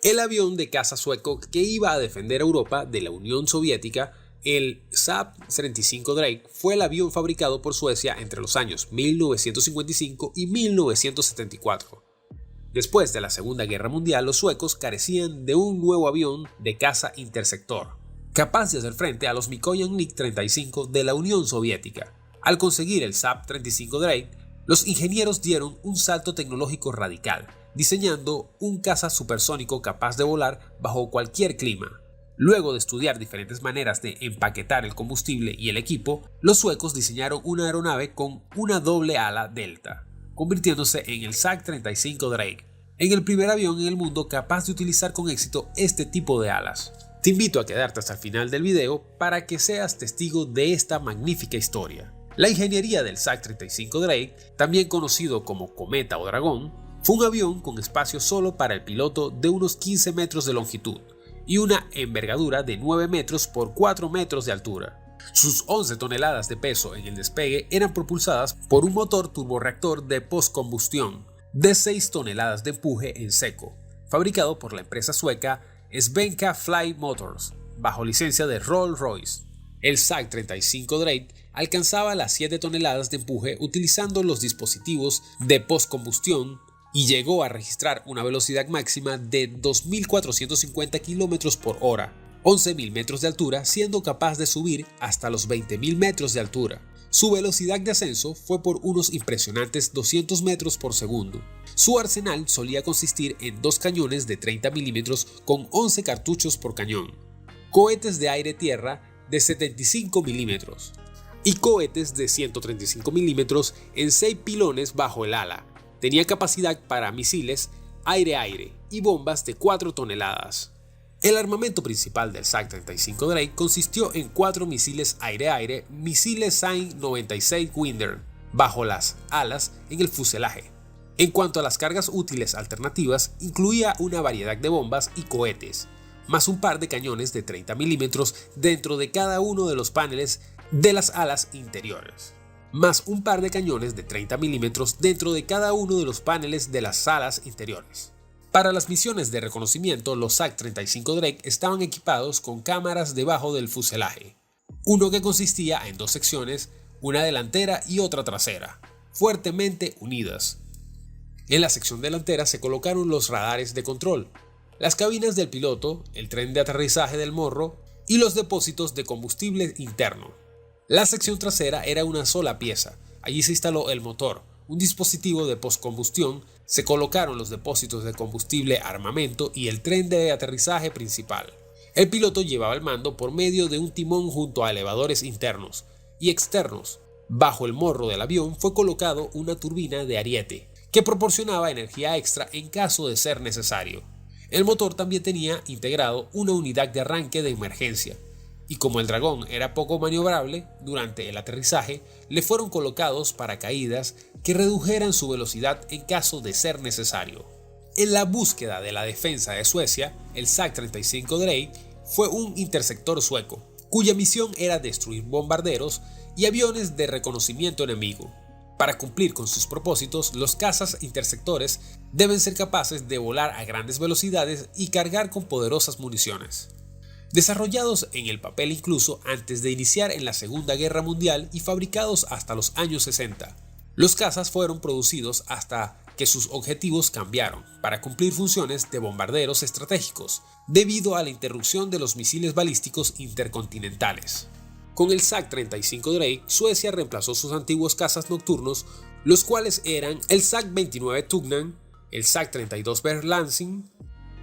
El avión de caza sueco que iba a defender a Europa de la Unión Soviética, el Saab-35 Drake, fue el avión fabricado por Suecia entre los años 1955 y 1974. Después de la Segunda Guerra Mundial, los suecos carecían de un nuevo avión de caza interceptor, capaz de hacer frente a los Mikoyan MiG-35 de la Unión Soviética. Al conseguir el Saab-35 Drake, los ingenieros dieron un salto tecnológico radical, diseñando un caza supersónico capaz de volar bajo cualquier clima. Luego de estudiar diferentes maneras de empaquetar el combustible y el equipo, los suecos diseñaron una aeronave con una doble ala delta, convirtiéndose en el SAC-35 Drake, en el primer avión en el mundo capaz de utilizar con éxito este tipo de alas. Te invito a quedarte hasta el final del video para que seas testigo de esta magnífica historia. La ingeniería del SAC-35 Drake, también conocido como Cometa o Dragón, fue un avión con espacio solo para el piloto de unos 15 metros de longitud y una envergadura de 9 metros por 4 metros de altura. Sus 11 toneladas de peso en el despegue eran propulsadas por un motor turborreactor de postcombustión de 6 toneladas de empuje en seco, fabricado por la empresa sueca Svenska Fly Motors, bajo licencia de Rolls-Royce. El SAC-35 Drake alcanzaba las 7 toneladas de empuje utilizando los dispositivos de postcombustión y llegó a registrar una velocidad máxima de 2.450 km por hora, 11.000 metros de altura, siendo capaz de subir hasta los 20.000 metros de altura. Su velocidad de ascenso fue por unos impresionantes 200 metros por segundo. Su arsenal solía consistir en 2 cañones de 30 milímetros con 11 cartuchos por cañón, cohetes de aire-tierra de 75 milímetros y cohetes de 135 milímetros en 6 pilones bajo el ala. Tenía capacidad para misiles aire-aire y bombas de 4 toneladas. El armamento principal del SAC-35 Drake consistió en 4 misiles aire-aire, misiles SAM-96 Winder, bajo las alas en el fuselaje. En cuanto a las cargas útiles alternativas, incluía una variedad de bombas y cohetes, más un par de cañones de 30 milímetros dentro de cada uno de los paneles de las alas interiores, más un par de cañones de 30 milímetros dentro de cada uno de los paneles de las alas interiores. Para las misiones de reconocimiento, los SAC-35 Drake estaban equipados con cámaras debajo del fuselaje, uno que consistía en 2 secciones, una delantera y otra trasera, fuertemente unidas. En la sección delantera se colocaron los radares de control, las cabinas del piloto, el tren de aterrizaje del morro y los depósitos de combustible interno. La sección trasera era una sola pieza. Allí se instaló el motor, un dispositivo de postcombustión, se colocaron los depósitos de combustible, armamento y el tren de aterrizaje principal. El piloto llevaba el mando por medio de un timón junto a elevadores internos y externos. Bajo el morro del avión fue colocado una turbina de ariete, que proporcionaba energía extra en caso de ser necesario. El motor también tenía integrado una unidad de arranque de emergencia, y como el Dragón era poco maniobrable durante el aterrizaje, le fueron colocados paracaídas que redujeran su velocidad en caso de ser necesario. En la búsqueda de la defensa de Suecia, el SAC-35 Drake fue un interceptor sueco, cuya misión era destruir bombarderos y aviones de reconocimiento enemigo. Para cumplir con sus propósitos, los cazas interceptores deben ser capaces de volar a grandes velocidades y cargar con poderosas municiones. Desarrollados en el papel incluso antes de iniciar en la Segunda Guerra Mundial y fabricados hasta los años 60, los cazas fueron producidos hasta que sus objetivos cambiaron para cumplir funciones de bombarderos estratégicos debido a la interrupción de los misiles balísticos intercontinentales. Con el SAC-35 Drake, Suecia reemplazó sus antiguos cazas nocturnos, los cuales eran el SAC-29 Tugnan, el SAC-32 Berlansing.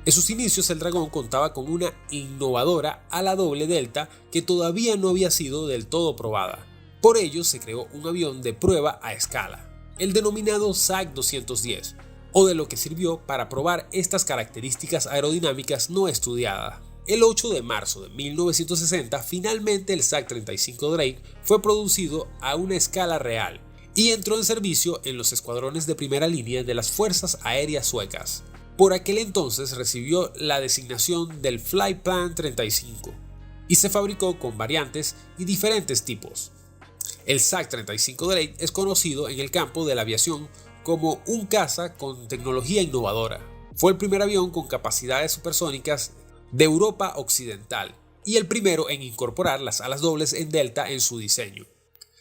En sus inicios, el Dragón contaba con una innovadora ala doble delta que todavía no había sido del todo probada. Por ello, se creó un avión de prueba a escala, el denominado SAC-210, o de lo que sirvió para probar estas características aerodinámicas no estudiadas. El 8 de marzo de 1960, finalmente el SAC-35 Drake fue producido a una escala real y entró en servicio en los escuadrones de primera línea de las Fuerzas Aéreas Suecas. Por aquel entonces recibió la designación del Flyplan 35 y se fabricó con variantes y diferentes tipos. El SAC-35 Drake es conocido en el campo de la aviación como un caza con tecnología innovadora. Fue el primer avión con capacidades supersónicas de Europa Occidental y el primero en incorporar las alas dobles en delta en su diseño.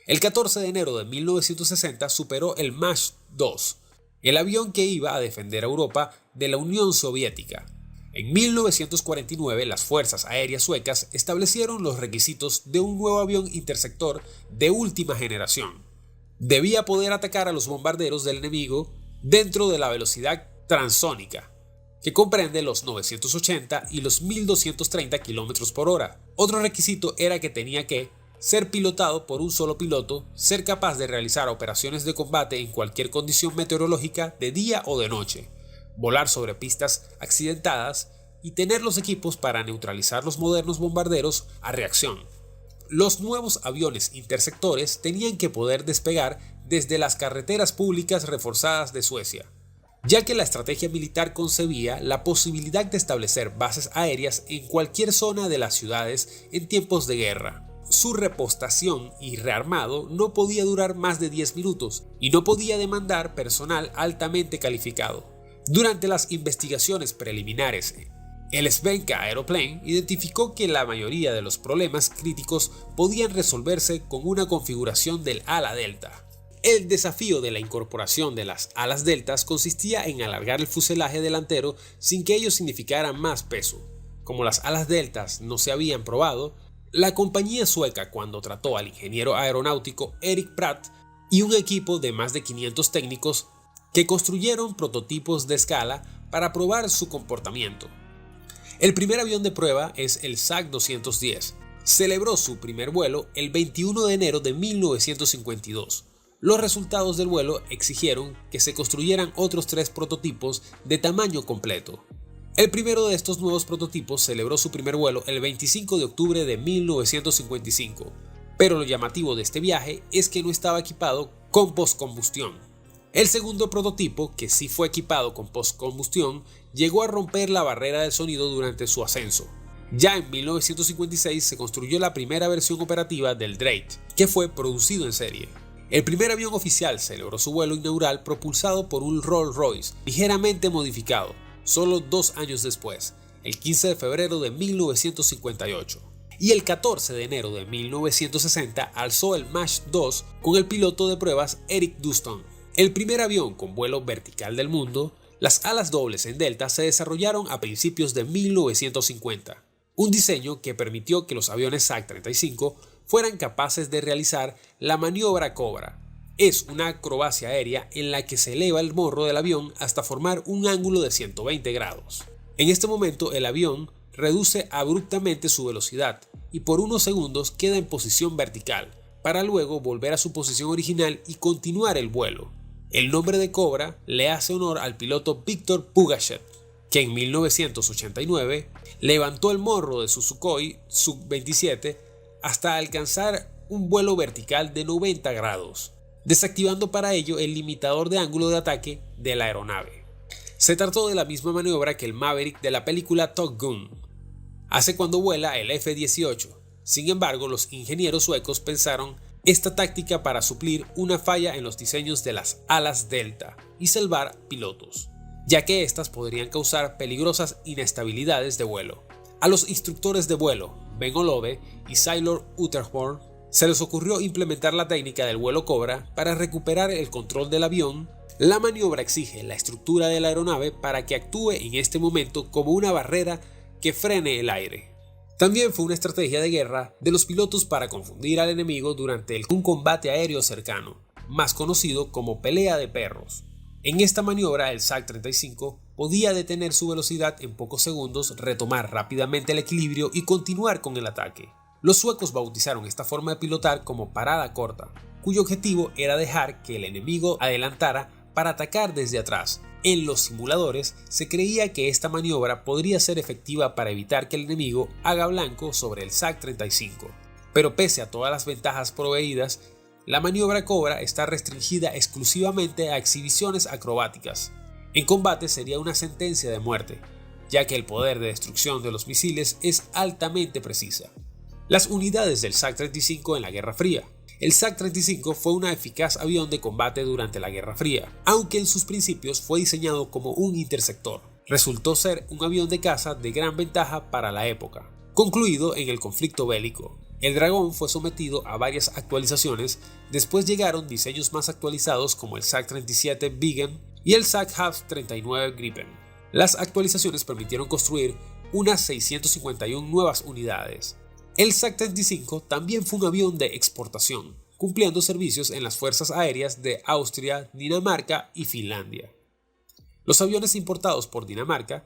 El 14 de enero de 1960 superó el Mach 2, el avión que iba a defender a Europa de la Unión Soviética. En 1949, las fuerzas aéreas suecas establecieron los requisitos de un nuevo avión interceptor de última generación. Debía poder atacar a los bombarderos del enemigo dentro de la velocidad transónica, que comprende los 980 y los 1230 km por hora. Otro requisito era que tenía que ser pilotado por un solo piloto, ser capaz de realizar operaciones de combate en cualquier condición meteorológica de día o de noche, volar sobre pistas accidentadas y tener los equipos para neutralizar los modernos bombarderos a reacción. Los nuevos aviones interceptores tenían que poder despegar desde las carreteras públicas reforzadas de Suecia, ya que la estrategia militar concebía la posibilidad de establecer bases aéreas en cualquier zona de las ciudades en tiempos de guerra. Su repostación y rearmado no podía durar más de 10 minutos y no podía demandar personal altamente calificado. Durante las investigaciones preliminares, el Svenska Aeroplan identificó que la mayoría de los problemas críticos podían resolverse con una configuración del ala delta. El desafío de la incorporación de las alas deltas consistía en alargar el fuselaje delantero sin que ello significara más peso. Como las alas deltas no se habían probado, la compañía sueca, cuando trató al ingeniero aeronáutico Erik Pratt y un equipo de más de 500 técnicos que construyeron prototipos de escala para probar su comportamiento. El primer avión de prueba es el SAC-210. Celebró su primer vuelo el 21 de enero de 1952. Los resultados del vuelo exigieron que se construyeran otros 3 prototipos de tamaño completo. El primero de estos nuevos prototipos celebró su primer vuelo el 25 de octubre de 1955, pero lo llamativo de este viaje es que no estaba equipado con postcombustión. El segundo prototipo, que sí fue equipado con postcombustión, llegó a romper la barrera del sonido durante su ascenso. Ya en 1956 se construyó la primera versión operativa del Drake, que fue producido en serie. El primer avión oficial celebró su vuelo inaugural propulsado por un Rolls-Royce ligeramente modificado, solo 2 años después, el 15 de febrero de 1958. Y el 14 de enero de 1960 alzó el Mach 2 con el piloto de pruebas Erik Duston. El primer avión con vuelo vertical del mundo, las alas dobles en delta se desarrollaron a principios de 1950, un diseño que permitió que los aviones SAC-35 fueran capaces de realizar la maniobra Cobra. Es una acrobacia aérea en la que se eleva el morro del avión hasta formar un ángulo de 120 grados. En este momento el avión reduce abruptamente su velocidad y por unos segundos queda en posición vertical, para luego volver a su posición original y continuar el vuelo. El nombre de Cobra le hace honor al piloto Viktor Pugachev, que en 1989 levantó el morro de su Sukhoi Su-27 hasta alcanzar un vuelo vertical de 90 grados, desactivando para ello el limitador de ángulo de ataque de la aeronave. Se trató de la misma maniobra que el Maverick de la película Top Gun hace cuando vuela el F-18. Sin embargo, los ingenieros suecos pensaron esta táctica para suplir una falla en los diseños de las alas delta y salvar pilotos, ya que éstas podrían causar peligrosas inestabilidades de vuelo. A los instructores de vuelo, Ben Olove y Sailor Utterhorn, se les ocurrió implementar la técnica del vuelo Cobra para recuperar el control del avión. La maniobra exige la estructura de la aeronave para que actúe en este momento como una barrera que frene el aire. También fue una estrategia de guerra de los pilotos para confundir al enemigo durante un combate aéreo cercano, más conocido como pelea de perros. En esta maniobra el SAC-35 podía detener su velocidad en pocos segundos, retomar rápidamente el equilibrio y continuar con el ataque. Los suecos bautizaron esta forma de pilotar como parada corta, cuyo objetivo era dejar que el enemigo adelantara para atacar desde atrás. En los simuladores se creía que esta maniobra podría ser efectiva para evitar que el enemigo haga blanco sobre el SAC-35, pero pese a todas las ventajas proveídas, la maniobra Cobra está restringida exclusivamente a exhibiciones acrobáticas. En combate sería una sentencia de muerte, ya que el poder de destrucción de los misiles es altamente precisa. Las unidades del SAC-35 en la Guerra Fría. El SAC-35 fue un eficaz avión de combate durante la Guerra Fría, aunque en sus principios fue diseñado como un interceptor. Resultó ser un avión de caza de gran ventaja para la época. Concluido en el conflicto bélico, el Dragón fue sometido a varias actualizaciones. Después llegaron diseños más actualizados como el SAC-37 Viggen y el SAC-HAF-39 Gripen. Las actualizaciones permitieron construir unas 651 nuevas unidades. El SAC-35 también fue un avión de exportación, cumpliendo servicios en las fuerzas aéreas de Austria, Dinamarca y Finlandia. Los aviones importados por Dinamarca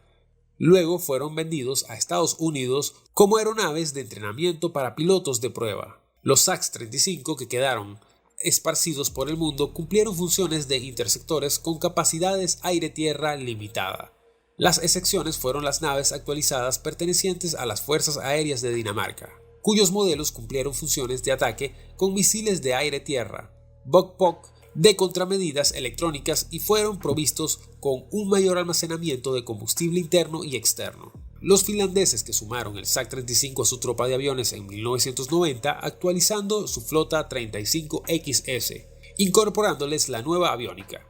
luego fueron vendidos a Estados Unidos como aeronaves de entrenamiento para pilotos de prueba. Los SAC-35 que quedaron esparcidos por el mundo cumplieron funciones de interceptores con capacidades aire-tierra limitada. Las excepciones fueron las naves actualizadas pertenecientes a las Fuerzas Aéreas de Dinamarca, cuyos modelos cumplieron funciones de ataque con misiles de aire-tierra, Bogpok, de contramedidas electrónicas y fueron provistos con un mayor almacenamiento de combustible interno y externo. Los finlandeses que sumaron el SAC-35 a su tropa de aviones en 1990 actualizando su flota 35XS, incorporándoles la nueva aviónica,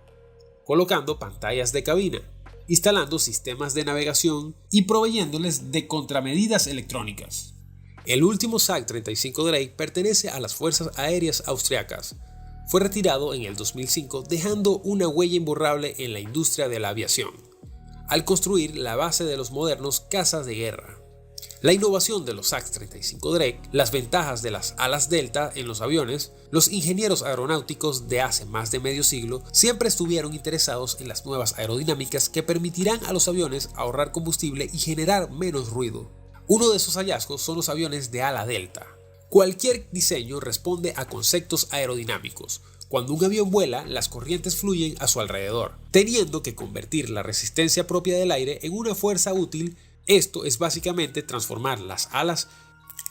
colocando pantallas de cabina, instalando sistemas de navegación y proveyéndoles de contramedidas electrónicas. El último SAC-35 Drake pertenece a las Fuerzas Aéreas Austriacas. Fue retirado en el 2005 dejando una huella imborrable en la industria de la aviación, al construir la base de los modernos cazas de guerra. La innovación de los SAC-35 Drake, las ventajas de las alas delta en los aviones, los ingenieros aeronáuticos de hace más de medio siglo siempre estuvieron interesados en las nuevas aerodinámicas que permitirán a los aviones ahorrar combustible y generar menos ruido. Uno de esos hallazgos son los aviones de ala delta. Cualquier diseño responde a conceptos aerodinámicos. Cuando un avión vuela, las corrientes fluyen a su alrededor, teniendo que convertir la resistencia propia del aire en una fuerza útil. Esto es básicamente transformar las alas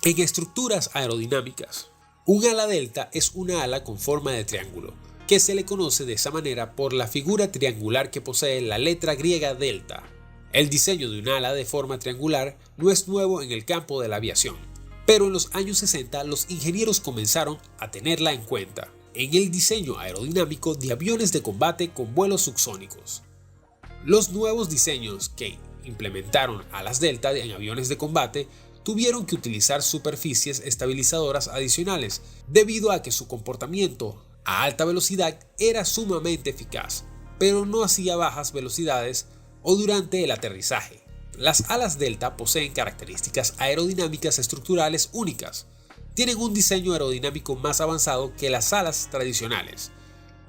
en estructuras aerodinámicas. Un ala delta es una ala con forma de triángulo, que se le conoce de esa manera por la figura triangular que posee la letra griega delta. El diseño de un ala de forma triangular no es nuevo en el campo de la aviación, pero en los años 60 los ingenieros comenzaron a tenerla en cuenta en el diseño aerodinámico de aviones de combate con vuelos subsónicos. Los nuevos diseños que implementaron alas delta en aviones de combate tuvieron que utilizar superficies estabilizadoras adicionales debido a que su comportamiento a alta velocidad era sumamente eficaz, pero no hacía bajas velocidades o durante el aterrizaje. Las alas delta poseen características aerodinámicas estructurales únicas. Tienen un diseño aerodinámico más avanzado que las alas tradicionales,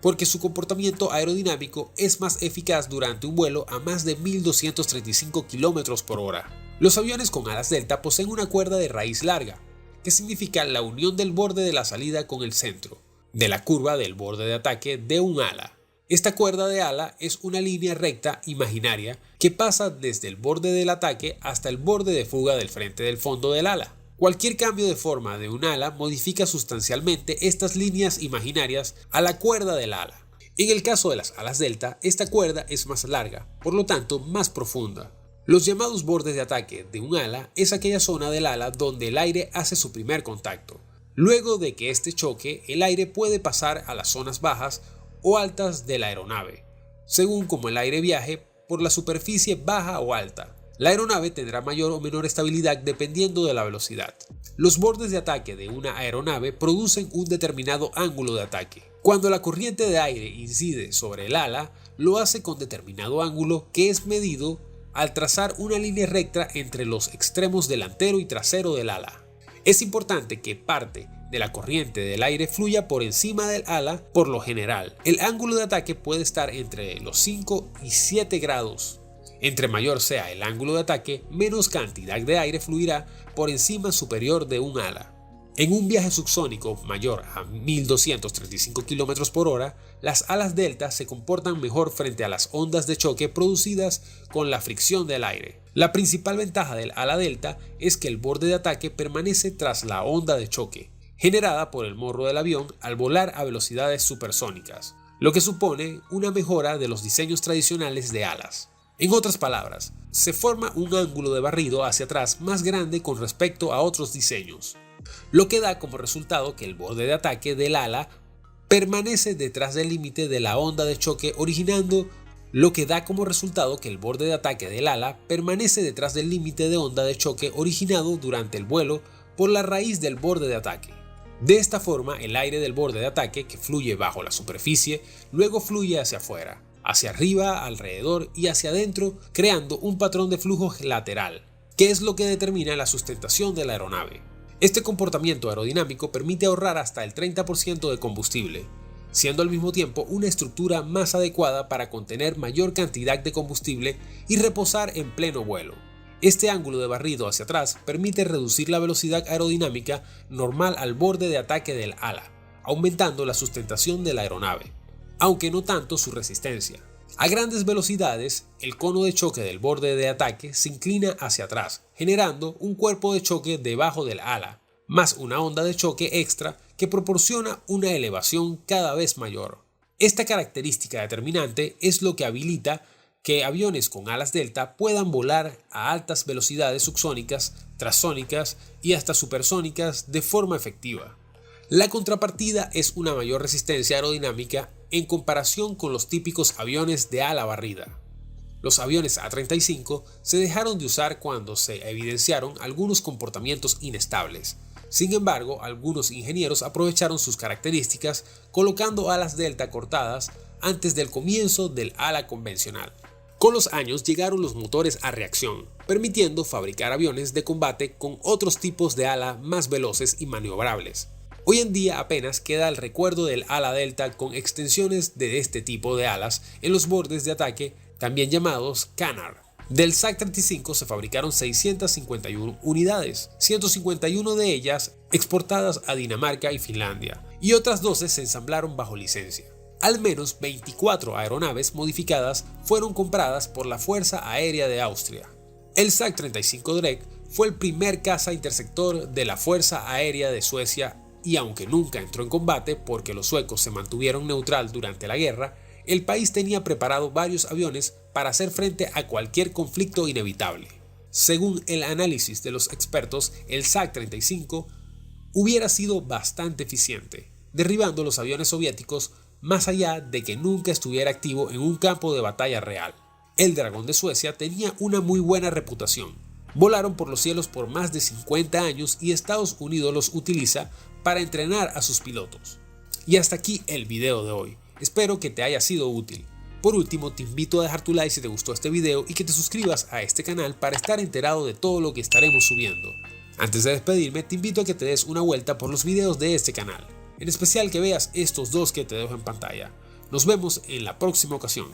porque su comportamiento aerodinámico es más eficaz durante un vuelo a más de 1235 km por hora. Los aviones con alas delta poseen una cuerda de raíz larga, que significa la unión del borde de la salida con el centro, de la curva del borde de ataque de un ala. Esta cuerda de ala es una línea recta imaginaria que pasa desde el borde del ataque hasta el borde de fuga del frente del fondo del ala. Cualquier cambio de forma de un ala modifica sustancialmente estas líneas imaginarias a la cuerda del ala. En el caso de las alas delta, esta cuerda es más larga, por lo tanto más profunda. Los llamados bordes de ataque de un ala es aquella zona del ala donde el aire hace su primer contacto. Luego de que este choque, el aire puede pasar a las zonas bajas o altas de la aeronave, según como el aire viaje por la superficie baja o alta. La aeronave tendrá mayor o menor estabilidad dependiendo de la velocidad. Los bordes de ataque de una aeronave producen un determinado ángulo de ataque. Cuando la corriente de aire incide sobre el ala, lo hace con determinado ángulo que es medido al trazar una línea recta entre los extremos delantero y trasero del ala. Es importante que parte de la corriente del aire fluya por encima del ala. Por lo general, el ángulo de ataque puede estar entre los 5 y 7 grados. Entre mayor sea el ángulo de ataque, menos cantidad de aire fluirá por encima superior de un ala. En un viaje subsónico mayor a 1235 km por hora, las alas delta se comportan mejor frente a las ondas de choque producidas con la fricción del aire. La principal ventaja del ala delta es que el borde de ataque permanece tras la onda de choque, generada por el morro del avión al volar a velocidades supersónicas, lo que supone una mejora de los diseños tradicionales de alas. En otras palabras, se forma un ángulo de barrido hacia atrás más grande con respecto a otros diseños, lo que da como resultado que el borde de ataque del ala permanece detrás del límite de la onda de choque, originando lo que da como resultado que el borde de ataque del ala permanece detrás del límite de onda de choque originado durante el vuelo por la raíz del borde de ataque. De esta forma, el aire del borde de ataque, que fluye bajo la superficie, luego fluye hacia afuera, hacia arriba, alrededor y hacia adentro, creando un patrón de flujo lateral, que es lo que determina la sustentación de la aeronave. Este comportamiento aerodinámico permite ahorrar hasta el 30% de combustible, siendo al mismo tiempo una estructura más adecuada para contener mayor cantidad de combustible y reposar en pleno vuelo. Este ángulo de barrido hacia atrás permite reducir la velocidad aerodinámica normal al borde de ataque del ala, aumentando la sustentación de la aeronave, aunque no tanto su resistencia. A grandes velocidades, el cono de choque del borde de ataque se inclina hacia atrás, generando un cuerpo de choque debajo del ala, más una onda de choque extra que proporciona una elevación cada vez mayor. Esta característica determinante es lo que habilita que aviones con alas delta puedan volar a altas velocidades subsónicas, transónicas y hasta supersónicas de forma efectiva. La contrapartida es una mayor resistencia aerodinámica en comparación con los típicos aviones de ala barrida. Los aviones A-35 se dejaron de usar cuando se evidenciaron algunos comportamientos inestables. Sin embargo, algunos ingenieros aprovecharon sus características colocando alas delta cortadas antes del comienzo del ala convencional. Con los años llegaron los motores a reacción, permitiendo fabricar aviones de combate con otros tipos de ala más veloces y maniobrables. Hoy en día apenas queda el recuerdo del ala delta con extensiones de este tipo de alas en los bordes de ataque, también llamados canard. Del SAC-35 se fabricaron 651 unidades, 151 de ellas exportadas a Dinamarca y Finlandia, y otras 12 se ensamblaron bajo licencia. Al menos 24 aeronaves modificadas fueron compradas por la Fuerza Aérea de Austria. El SAC-35 Drake fue el primer caza interceptor de la Fuerza Aérea de Suecia y aunque nunca entró en combate porque los suecos se mantuvieron neutral durante la guerra, el país tenía preparado varios aviones para hacer frente a cualquier conflicto inevitable. Según el análisis de los expertos, el SAC-35 hubiera sido bastante eficiente, derribando los aviones soviéticos más allá de que nunca estuviera activo en un campo de batalla real. El Dragón de Suecia tenía una muy buena reputación. Volaron por los cielos por más de 50 años y Estados Unidos los utiliza para entrenar a sus pilotos. Y hasta aquí el video de hoy. Espero que te haya sido útil. Por último, te invito a dejar tu like si te gustó este video y que te suscribas a este canal para estar enterado de todo lo que estaremos subiendo. Antes de despedirme, te invito a que te des una vuelta por los videos de este canal, en especial que veas estos dos que te dejo en pantalla. Nos vemos en la próxima ocasión.